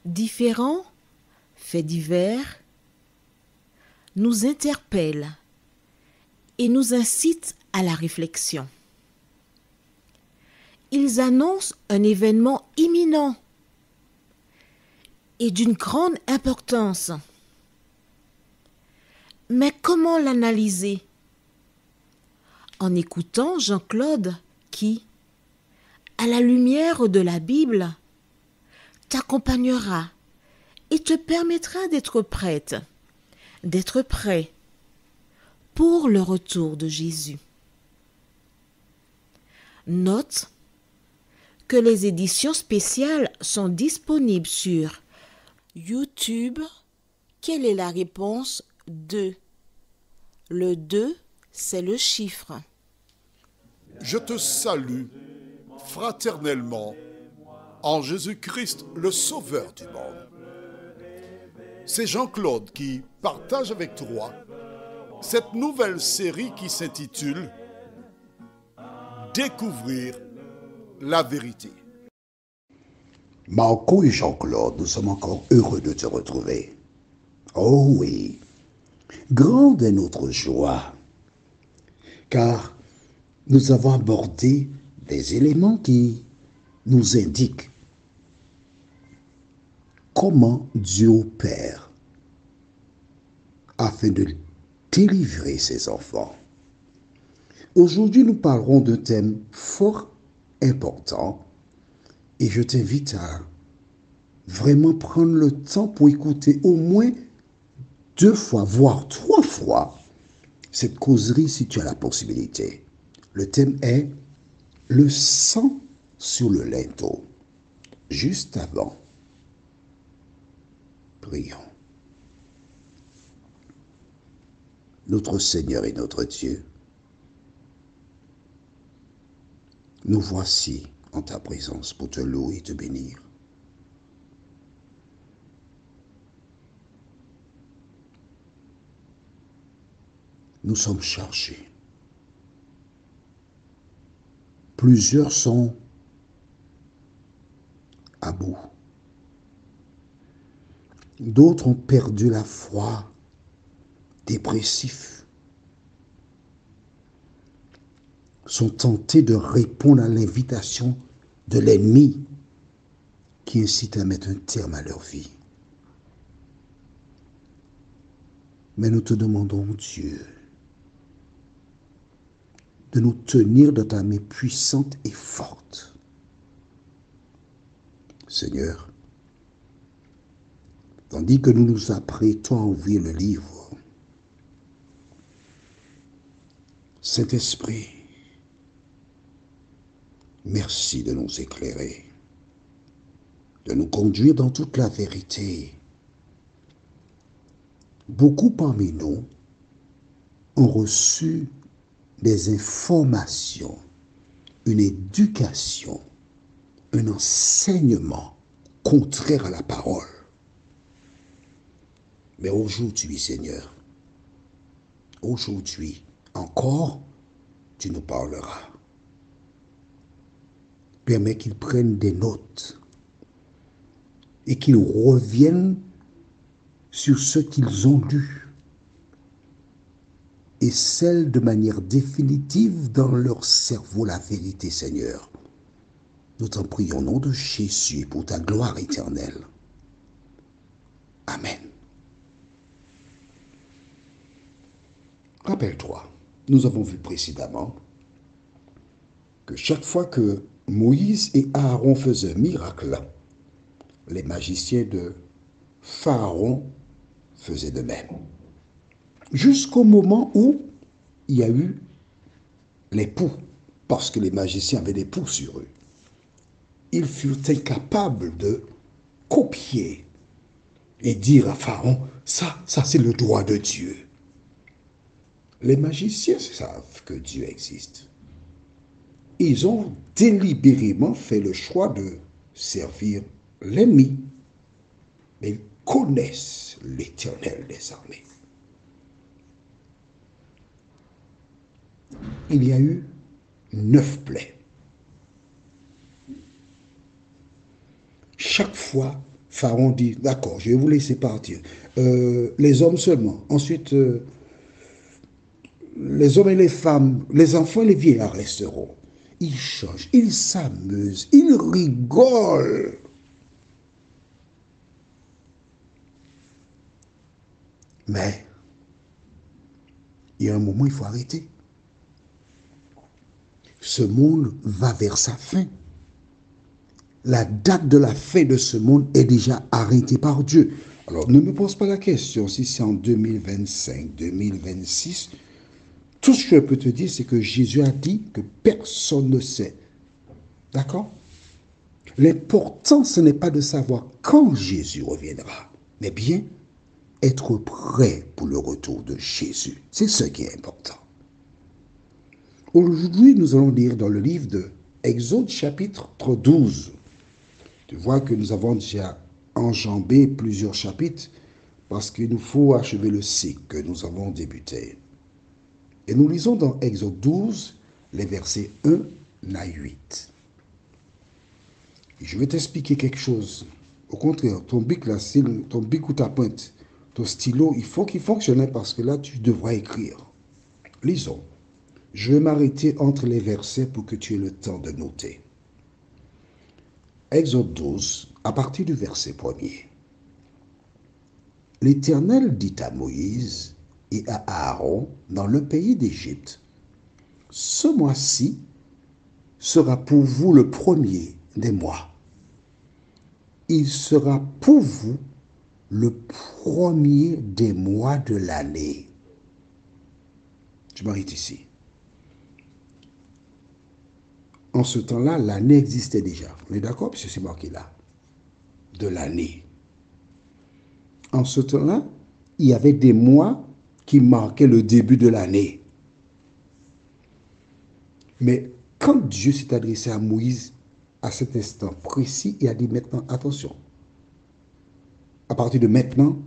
Différents faits divers nous interpellent et nous incitent à la réflexion. Ils annoncent un événement imminent et d'une grande importance. Mais comment l'analyser? En écoutant Jean-Claude qui, à la lumière de la Bible, t'accompagnera et te permettra d'être prête, d'être prêt pour le retour de Jésus. Note que les éditions spéciales sont disponibles sur YouTube. Quelle est la réponse 2? Le 2, c'est le chiffre. Je te salue fraternellement en Jésus-Christ, le Sauveur du monde. C'est Jean-Claude qui partage avec toi cette nouvelle série qui s'intitule « Découvrir la vérité ». Marco et Jean-Claude, nous sommes encore heureux de te retrouver. Oh oui, grande est notre joie, car nous avons abordé des éléments qui nous indiquent comment Dieu opère afin de délivrer ses enfants. Aujourd'hui, nous parlerons d'un thème fort important et je t'invite à vraiment prendre le temps pour écouter au moins 2 fois, voire 3 fois cette causerie si tu as la possibilité. Le thème est le sang sur le linteau. Juste avant, prions. Notre Seigneur et notre Dieu, nous voici en ta présence pour te louer et te bénir. Nous sommes chargés. Plusieurs sont à bout. D'autres ont perdu la foi, dépressifs, sont tentés de répondre à l'invitation de l'ennemi qui incite à mettre un terme à leur vie. Mais nous te demandons, Dieu, de nous tenir dans ta main puissante et forte. Seigneur, tandis que nous nous apprêtons à ouvrir le livre, Saint-Esprit, merci de nous éclairer, de nous conduire dans toute la vérité. Beaucoup parmi nous ont reçu des informations, une éducation, un enseignement contraire à la parole. Mais aujourd'hui, Seigneur, aujourd'hui encore, tu nous parleras. Permets qu'ils prennent des notes et qu'ils reviennent sur ce qu'ils ont lu et scellent de manière définitive dans leur cerveau la vérité, Seigneur. Nous t'en prions au nom de Jésus pour ta gloire éternelle. Amen. Rappelle-toi, nous avons vu précédemment que chaque fois que Moïse et Aaron faisaient un miracle, les magiciens de Pharaon faisaient de même. Jusqu'au moment où il y a eu les poux, parce que les magiciens avaient des poux sur eux. Ils furent incapables de copier et dire à Pharaon, ça c'est le droit de Dieu. Les magiciens savent que Dieu existe. Ils ont délibérément fait le choix de servir l'ennemi. Mais ils connaissent l'Éternel des armées. Il y a eu 9 plaies. Chaque fois, Pharaon dit, d'accord, je vais vous laisser partir. Les hommes seulement. Ensuite, les hommes et les femmes, les enfants et les vieillards resteront. Ils changent, ils s'amusent, ils rigolent. Mais, il y a un moment, il faut arrêter. Ce monde va vers sa fin. La date de la fin de ce monde est déjà arrêtée par Dieu. Alors, ne me pose pas la question si c'est en 2025, 2026. Tout ce que je peux te dire, c'est que Jésus a dit que personne ne sait. D'accord? L'important, ce n'est pas de savoir quand Jésus reviendra, mais bien être prêt pour le retour de Jésus. C'est ce qui est important. Aujourd'hui, nous allons lire dans le livre de Exode chapitre 12. Tu vois que nous avons déjà enjambé plusieurs chapitres parce qu'il nous faut achever le cycle que nous avons débuté. Et nous lisons dans Exode 12, les versets 1 à 8. Et je vais t'expliquer quelque chose. Au contraire, ton bic là, ton bic ou ta pointe, ton stylo, il faut qu'il fonctionne parce que là, tu devras écrire. Lisons. Je vais m'arrêter entre les versets pour que tu aies le temps de noter. Exode 12, à partir du verset 1er. L'Éternel dit à Moïse et à Aaron dans le pays d'Égypte, « Ce mois-ci sera pour vous le premier des mois. Il sera pour vous le premier des mois de l'année. » Je m'arrête ici. En ce temps-là, l'année existait déjà. On est d'accord? Puisque c'est marqué là. De l'année. En ce temps-là, il y avait des mois qui marquaient le début de l'année. Mais quand Dieu s'est adressé à Moïse à cet instant précis, il a dit maintenant, attention. À partir de maintenant,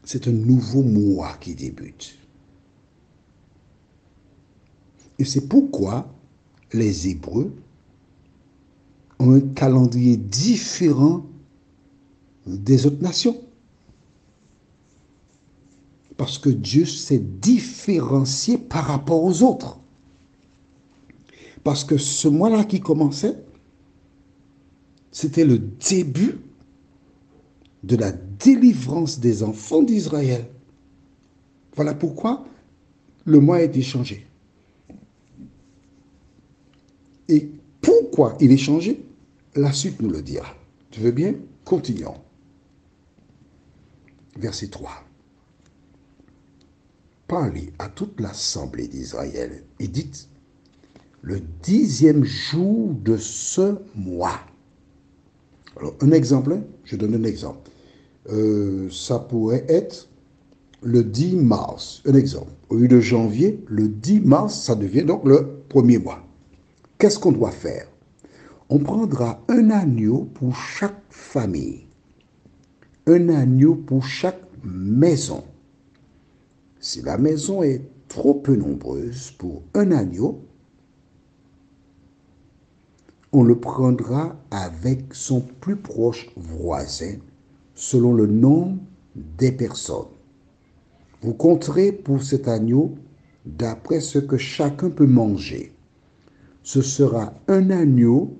c'est un nouveau mois qui débute. Et c'est pourquoi les Hébreux ont un calendrier différent des autres nations. Parce que Dieu s'est différencié par rapport aux autres. Parce que ce mois-là qui commençait, c'était le début de la délivrance des enfants d'Israël. Voilà pourquoi le mois a été changé. Et pourquoi il est changé? La suite nous le dira. Tu veux bien? Continuons. Verset 3. Parlez à toute l'assemblée d'Israël et dites, le 10e jour de ce mois. Alors, un exemple, je donne un exemple. Ça pourrait être le 10 mars. Un exemple. Au lieu de janvier, le 10 mars, ça devient donc le premier mois. Qu'est-ce qu'on doit faire? On prendra un agneau pour chaque famille, un agneau pour chaque maison. Si la maison est trop peu nombreuse pour un agneau, on le prendra avec son plus proche voisin selon le nombre des personnes. Vous compterez pour cet agneau d'après ce que chacun peut manger. Ce sera un agneau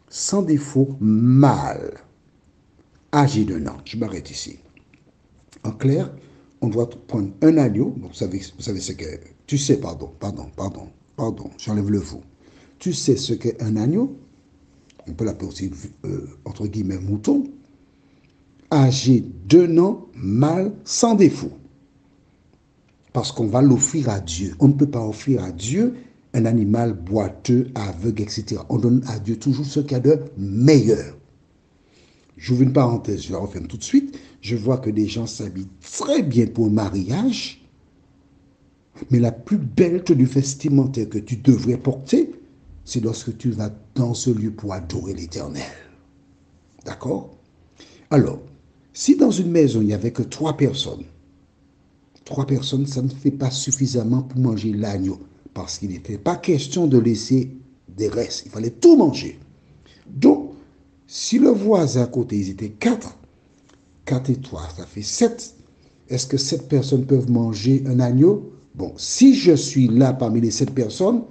sans défaut mâle, âgé d'1 an. Je m'arrête ici. En clair, on doit prendre un agneau. Donc vous savez ce que... Tu sais, pardon, j'enlève le vous. Tu sais ce qu'est un agneau. On peut l'appeler aussi, entre guillemets, mouton. Âgé d'1 an, mâle, sans défaut. Parce qu'on va l'offrir à Dieu. On ne peut pas offrir à Dieu un animal boiteux, aveugle, etc. On donne à Dieu toujours ce qu'il y a de meilleur. J'ouvre une parenthèse, je la referme tout de suite. Je vois que des gens s'habillent très bien pour un mariage, mais la plus belle tenue vestimentaire que tu devrais porter, c'est lorsque tu vas dans ce lieu pour adorer l'Éternel. D'accord? Alors, si dans une maison, il n'y avait que 3 personnes, ça ne fait pas suffisamment pour manger l'agneau, parce qu'il n'était pas question de laisser des restes. Il fallait tout manger. Donc, si le voisin à côté, ils étaient 4, 4 et 3, ça fait 7. Est-ce que 7 personnes peuvent manger un agneau? Bon, si je suis là parmi les 7 personnes,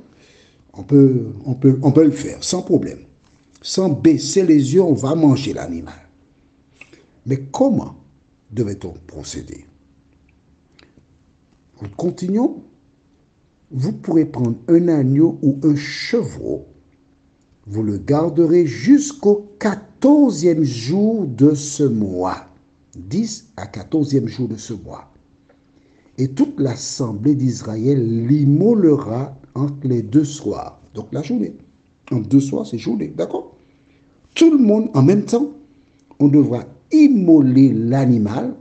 on peut le faire sans problème. Sans baisser les yeux, on va manger l'animal. Mais comment devait-on procéder? Continuons. Vous pourrez prendre un agneau ou un chevreau. Vous le garderez jusqu'au 14e jour de ce mois. 10 à 14e jour de ce mois. Et toute l'assemblée d'Israël l'immolera entre les 2 soirs. Donc la journée. Entre 2 soirs, c'est journée. D'accord? Tout le monde, en même temps, on devra immoler l'animal.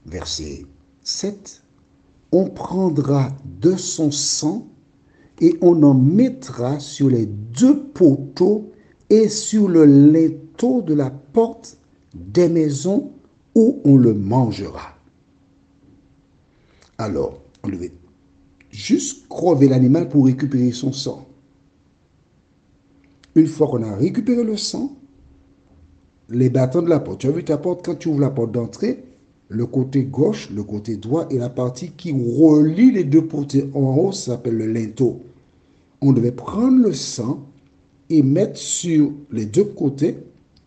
Verset 7. On prendra de son sang et on en mettra sur les 2 poteaux et sur le linteau de la porte des maisons où on le mangera. Alors, on devait juste crever l'animal pour récupérer son sang. Une fois qu'on a récupéré le sang, les battants de la porte, tu as vu ta porte, quand tu ouvres la porte d'entrée, le côté gauche, le côté droit et la partie qui relie les 2 poteaux en haut s'appelle le linteau. On devait prendre le sang et mettre sur les 2 côtés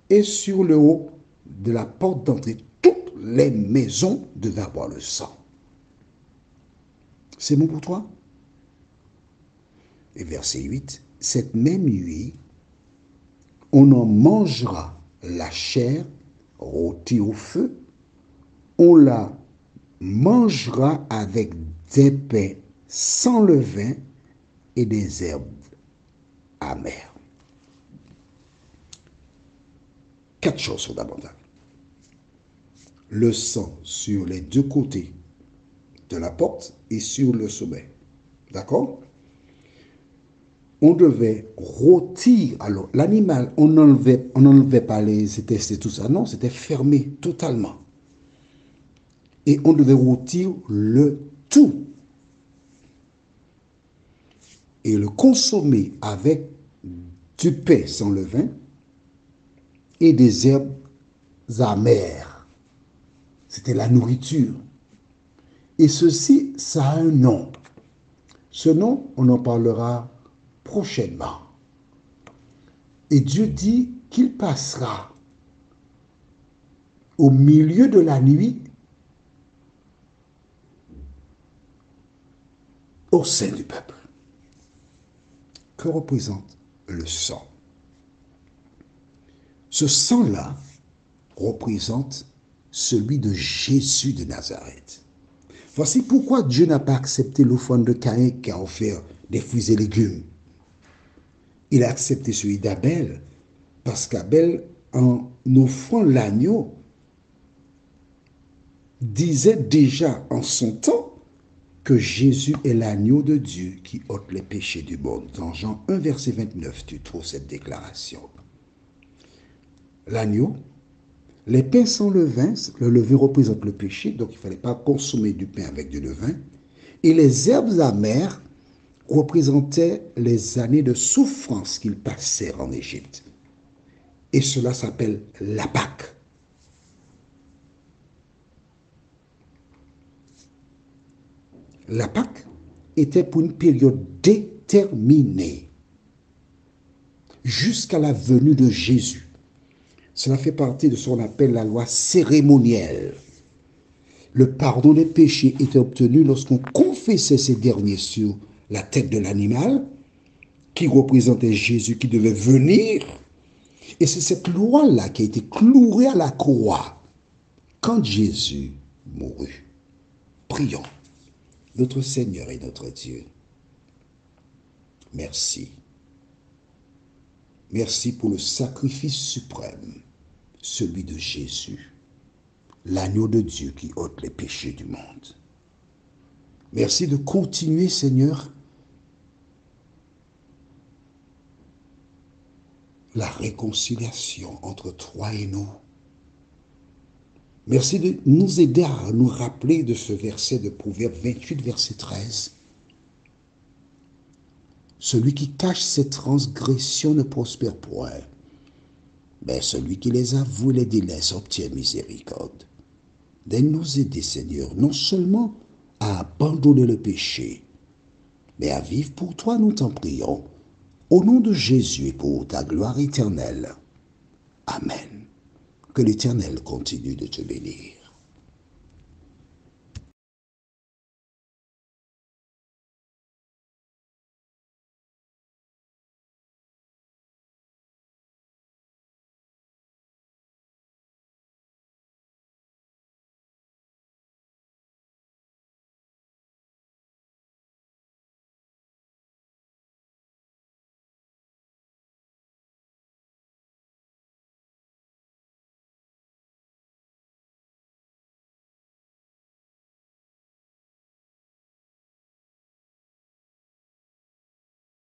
et sur le haut de la porte d'entrée. Toutes les maisons devaient avoir le sang. C'est bon pour toi? Et verset 8, cette même nuit, on en mangera la chair rôtie au feu, on la mangera avec des pains sans levain et des herbes amères. 4 choses fondamentales. Le sang sur les 2 côtés de la porte et sur le sommet. D'accord? On devait rôtir. Alors, l'animal, on n'enlevait pas les intestins, tout ça. Non, c'était fermé totalement. Et on devait rôtir le tout. Et le consommer avec du pain sans levain et des herbes amères. C'était la nourriture. Et ceci, ça a un nom. Ce nom, on en parlera prochainement. Et Dieu dit qu'il passera au milieu de la nuit au sein du peuple. Que représente le sang? Ce sang-là représente celui de Jésus de Nazareth. Voici pourquoi Dieu n'a pas accepté l'offrande de Caïn qui a offert des fruits et légumes. Il a accepté celui d'Abel, parce qu'Abel, en offrant l'agneau, disait déjà en son temps que Jésus est l'agneau de Dieu qui ôte les péchés du monde. Dans Jean 1, verset 29, tu trouves cette déclaration. L'agneau, les pains sans levain, le levain représente le péché, donc il ne fallait pas consommer du pain avec du levain. Et les herbes amères représentaient les années de souffrance qu'ils passèrent en Égypte. Et cela s'appelle la Pâque. La Pâque était pour une période déterminée, jusqu'à la venue de Jésus. Cela fait partie de ce qu'on appelle la loi cérémonielle. Le pardon des péchés était obtenu lorsqu'on confessait ces derniers sur la tête de l'animal, qui représentait Jésus qui devait venir. Et c'est cette loi-là qui a été clouée à la croix quand Jésus mourut. Prions. Notre Seigneur et notre Dieu, merci. Merci pour le sacrifice suprême celui de Jésus, l'agneau de Dieu qui ôte les péchés du monde. Merci de continuer, Seigneur, la réconciliation entre toi et nous. Merci de nous aider à nous rappeler de ce verset de Proverbe 28, verset 13. Celui qui cache ses transgressions ne prospère point, mais celui qui les avoue et les délaisse obtient miséricorde. De nous aider, Seigneur, non seulement à abandonner le péché, mais à vivre pour toi, nous t'en prions, au nom de Jésus et pour ta gloire éternelle. Amen. Que l'Éternel continue de te bénir.